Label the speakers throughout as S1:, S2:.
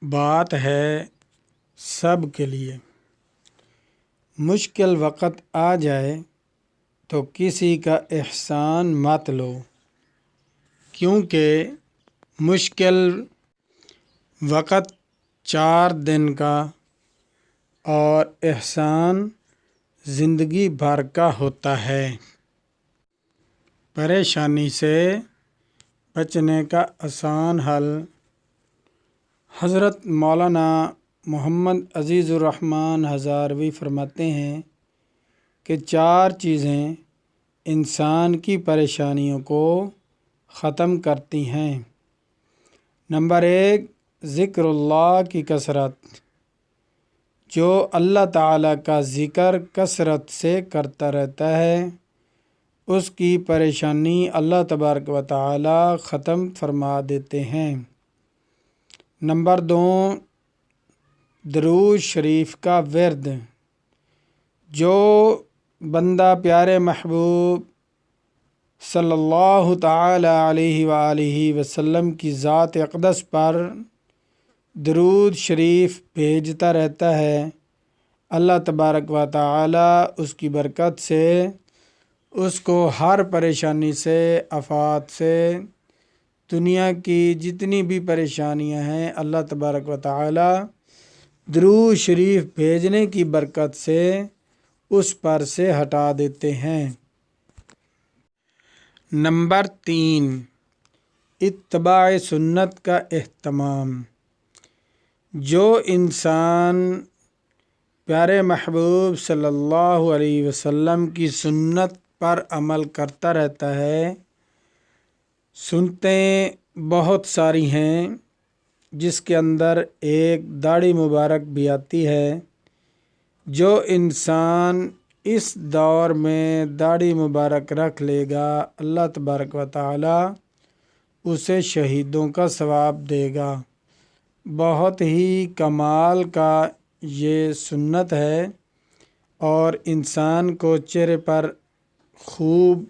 S1: بات ہے سب کے لیے۔ مشکل وقت آ جائے تو کسی کا احسان مت لو، کیونکہ مشکل وقت 4 دن کا اور احسان زندگی بھر کا ہوتا ہے۔ پریشانی سے بچنے کا آسان حل۔ حضرت مولانا محمد عزیز الرحمن ہزاروی فرماتے ہیں کہ 4 چیزیں انسان کی پریشانیوں کو ختم کرتی ہیں۔ نمبر 1، ذکر اللہ کی کثرت۔ جو اللہ تعالیٰ کا ذکر کثرت سے کرتا رہتا ہے اس کی پریشانی اللہ تبارک و تعالیٰ ختم فرما دیتے ہیں۔ نمبر 2، درود شریف کا ورد۔ جو بندہ پیارے محبوب صلی اللہ تعالی علیہ وآلہ وسلم کی ذات اقدس پر درود شریف بھیجتا رہتا ہے، اللہ تبارک و تعالی اس کی برکت سے اس کو ہر پریشانی سے، آفات سے، دنیا کی جتنی بھی پریشانیاں ہیں، اللہ تبارک و تعالی درود شریف بھیجنے کی برکت سے اس پر سے ہٹا دیتے ہیں۔ نمبر 3، اتباع سنت کا اہتمام۔ جو انسان پیارے محبوب صلی اللہ علیہ وسلم کی سنت پر عمل کرتا رہتا ہے، سنتیں بہت ساری ہیں جس کے اندر ایک داڑھی مبارک بھی آتی ہے۔ جو انسان اس دور میں داڑھی مبارک رکھ لے گا، اللہ تبارک و تعالی اسے شہیدوں کا ثواب دے گا۔ بہت ہی کمال کا یہ سنت ہے اور انسان کو چہرے پر خوب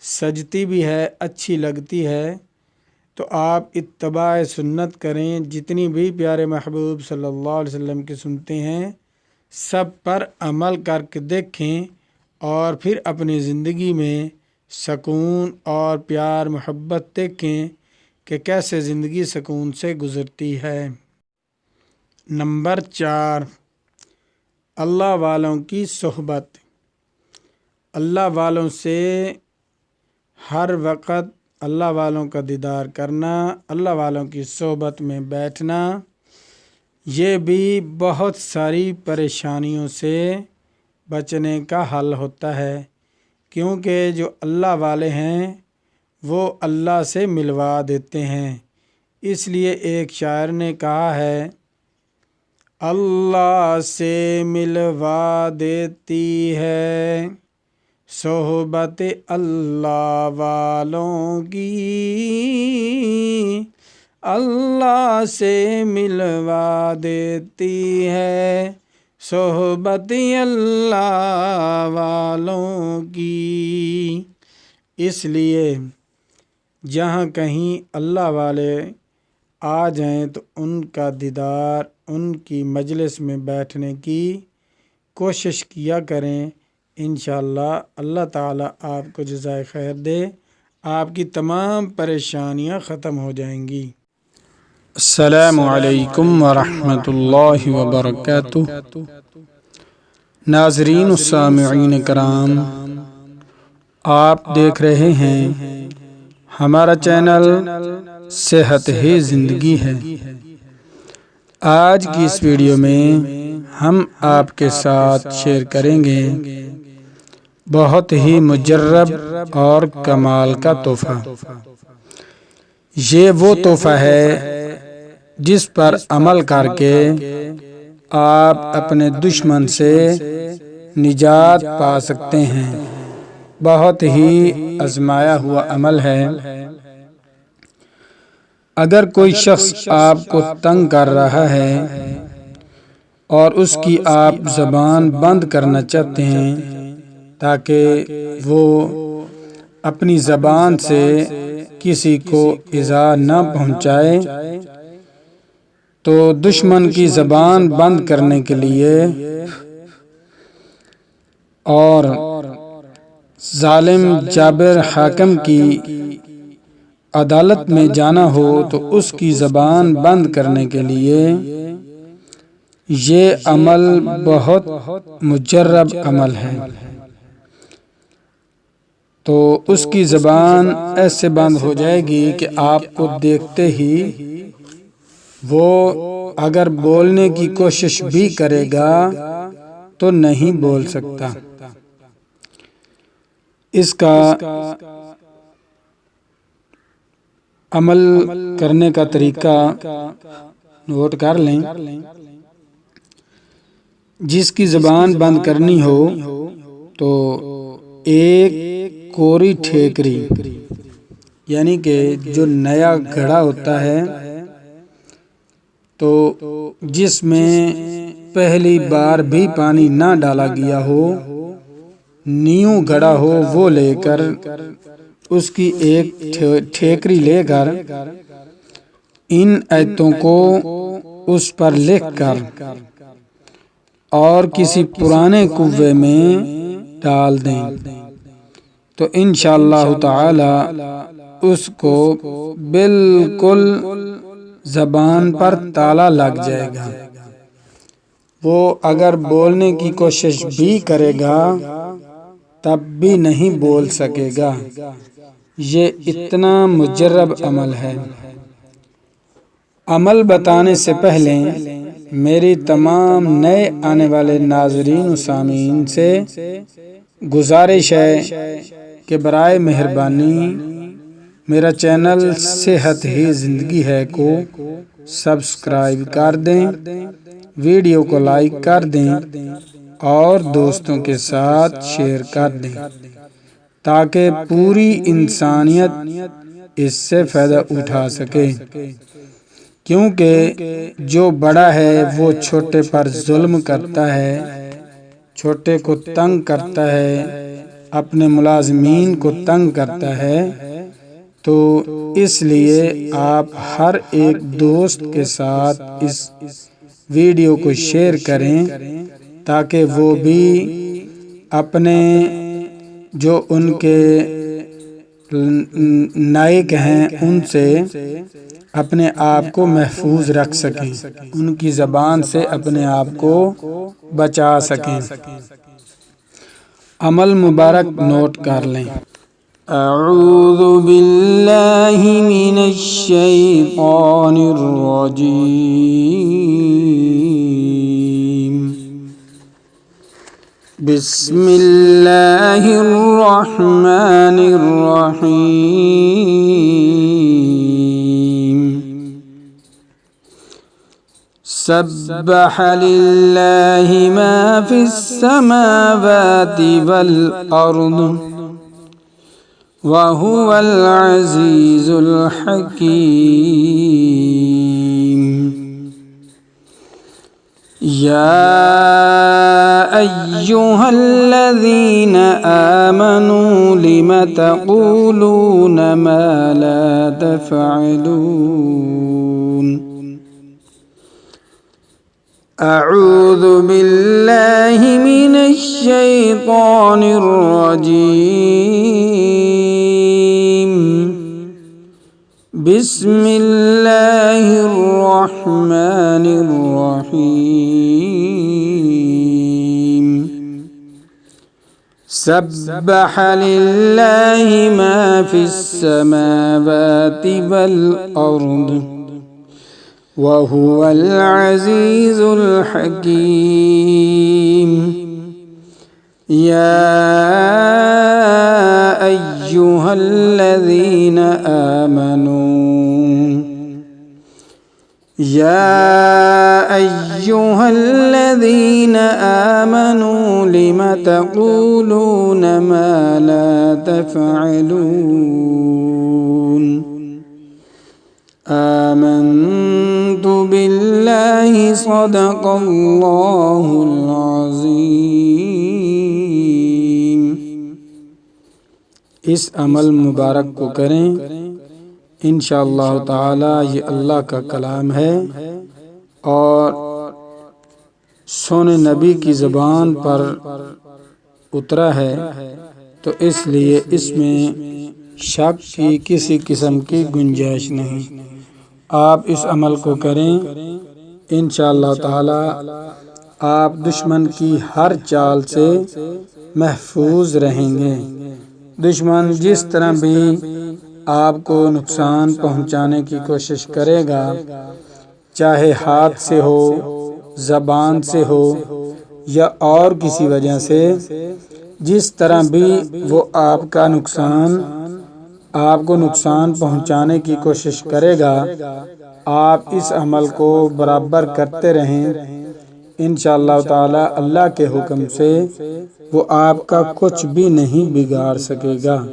S1: سجتی بھی ہے، اچھی لگتی ہے۔ تو آپ اتباع سنت کریں، جتنی بھی پیارے محبوب صلی اللہ علیہ وسلم کی سنتے ہیں سب پر عمل کر کے دیکھیں اور پھر اپنی زندگی میں سکون اور پیار محبت دیکھیں کہ کیسے زندگی سکون سے گزرتی ہے۔ نمبر 4، اللہ والوں کی صحبت۔ اللہ والوں سے ہر وقت اللہ والوں کا دیدار کرنا، اللہ والوں کی صحبت میں بیٹھنا، یہ بھی بہت ساری پریشانیوں سے بچنے کا حل ہوتا ہے، کیونکہ جو اللہ والے ہیں وہ اللہ سے ملوا دیتے ہیں۔ اس لیے ایک شاعر نے کہا ہے، اللہ سے ملوا دیتی ہے صحبت اللہ والوں کی، اللہ سے ملوا دیتی ہے صحبت اللہ والوں کی۔ اس لیے جہاں کہیں اللہ والے آ جائیں تو ان کا دیدار، ان کی مجلس میں بیٹھنے کی کوشش کیا کریں۔ انشاءاللہ اللہ تعالیٰ آپ کو جزائے خیر دے، آپ کی تمام پریشانیاں ختم ہو جائیں گی۔ السلام علیکم ورحمۃ اللہ وبرکاتہ۔ ناظرین و سامعین کرام، آپ دیکھ رہے ہیں ہمارا چینل صحت ہی زندگی ہے۔ آج کی اس ویڈیو میں ہم آپ کے ساتھ شیئر کریں گے بہت ہی مجرب اور کمال کا تحفہ۔ یہ وہ تحفہ ہے جس پر عمل کر کے آپ اپنے دشمن سے نجات پا سکتے ہیں۔ بہت ہی آزمایا ہوا عمل ہے۔ اگر کوئی شخص آپ کو تنگ کر رہا ہے اور اس کی آپ زبان بند کرنا چاہتے ہیں تاکہ وہ اپنی زبان سے کسی کو ایذا نہ پہنچائے، تو دشمن کی زبان بند کرنے کے لیے اور ظالم جابر حاکم کی عدالت میں جانا ہو تو اس کی زبان بند کرنے کے لیے یہ عمل بہت مجرب عمل ہے۔ تو اس کی زبان ایسے بند ہو جائے گی کہ آپ کو دیکھتے ہی وہ اگر بولنے کی کوشش بھی کرے گا تو نہیں بول سکتا۔ اس کا عمل کرنے کا طریقہ نوٹ کر لیں۔ جس کی زبان بند کرنی ہو تو ایک کوری ٹھیکری، یعنی کہ جو نیا گھڑا ہوتا ہے تو جس میں پہلی بار بھی پانی نہ ڈالا گیا ہو، نیو گھڑا ہو، وہ لے کر اس کی ایک ٹھیکری لے کر ان آیتوں کو اس پر لکھ کر اور کسی پرانے کنویں میں ڈال دیں تو انشاءاللہ تعالی اس کو بالکل زبان پر تالا لگ جائے گا۔ وہ اگر بولنے کی کوشش بھی کرے گا تب بھی نہیں بول سکے گا۔ یہ اتنا مجرب عمل ہے۔ عمل بتانے سے پہلے میری تمام نئے آنے والے ناظرین و سامعین سے گزارش ہے کہ برائے مہربانی میرا چینل صحت ہی زندگی ہے کو سبسکرائب کر دیں، ویڈیو کو لائک کر دیں اور دوستوں کے ساتھ شیئر کر دیں تاکہ پوری انسانیت اس سے فائدہ اٹھا سکے، کیونکہ جو بڑا ہے وہ چھوٹے پر ظلم کرتا ہے، چھوٹے کو تنگ کرتا ہے، اپنے ملازمین کو تنگ کرتا ہے۔ تو اس لیے آپ ہر ایک دوست کے ساتھ اس ویڈیو کو شیئر کریں تاکہ وہ بھی اپنے جو ان کے نائق ہیں ان سے اپنے آپ کو محفوظ رکھ سکیں، ان کی زبان سے اپنے آپ کو بچا سکیں۔ عمل مبارک نوٹ کر لیں۔ اعوذ باللہ من الشیطان الرجیم، بسم اللہ الرحمن الرحیم، سبح للہ ما فی السماوات والارض وَهُوَ الْعَزِيزُ الْحَكِيمُ، يَا أَيُّهَا الَّذِينَ آمَنُوا لِمَ تَقُولُونَ مَا لَا تَفْعَلُونَ۔ أعوذ باللہ من الشیطان الرجیم، بسم اللہ الرحمن الرحیم، سبح للہ ما فی السماوات والارض وَهُوَ الْعَزِيزُ الْحَكِيمُ، يَا أَيُّهَا الَّذِينَ آمَنُوا لِمَ تَقُولُونَ مَا لَا تَفْعَلُونَ، آمنت باللہ صدق اللہ العظیم۔ اس عمل مبارک کو کریں، انشاءاللہ تعالی یہ اللہ کا کلام ہے اور سونے نبی کی زبان پر اترا ہے، تو اس لیے اس میں شک کی کسی قسم کی گنجائش نہیں۔ آپ اس عمل کو کریں، انشاءاللہ تعالی آپ دشمن کی ہر چال سے محفوظ رہیں گے۔ دشمن جس طرح بھی آپ کو نقصان پہنچانے کی کوشش کرے گا، چاہے ہاتھ سے ہو، زبان سے ہو یا اور کسی وجہ سے، جس طرح بھی وہ آپ کو نقصان پہنچانے کی کوشش کرے گا، آپ اس عمل کو برابر کرتے رہیں، انشاءاللہ تعالی اللہ کے حکم سے وہ آپ کا کچھ بھی نہیں بگاڑ سکے گا۔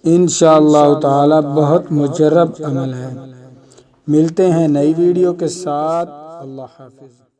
S1: انشاءاللہ تعالی بہت مجرب عمل ہے۔ ملتے ہیں نئی ویڈیو کے ساتھ۔ اللہ حافظ۔